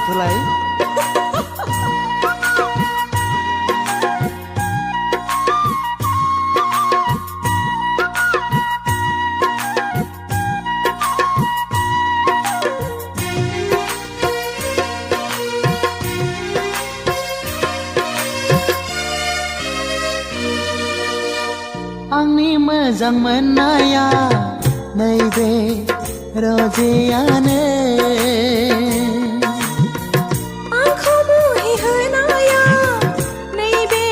थलाय आंनि मोजां मोननाया नैबे रजेयानो आंखौ मुहि होनाया नैबे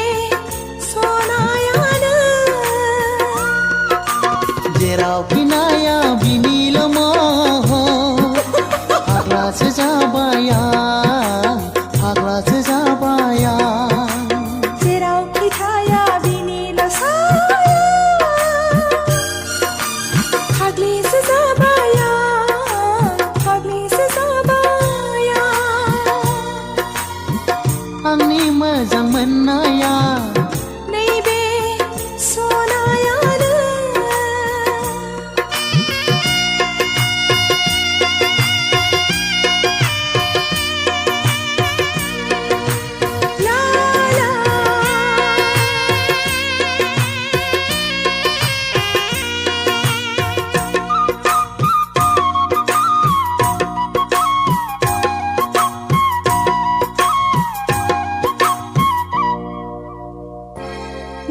सनायानो जेरावखि नाया बिनिल' महर फाग्लासो जाबाय आं फाग्लासो जाबाय आं जेरावखि थाया बिनिल' साया फाग्लिसो जाबाय आं फाग्लिसो जाबाय आं आंनि मोजां मोननाया नैबे सनायानो ला ला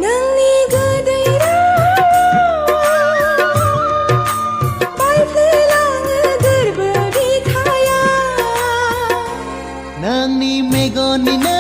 नोंनि गोदै रावा बायफ्लेलाङो गोरबो बिखाया नोंनि मेगननिनो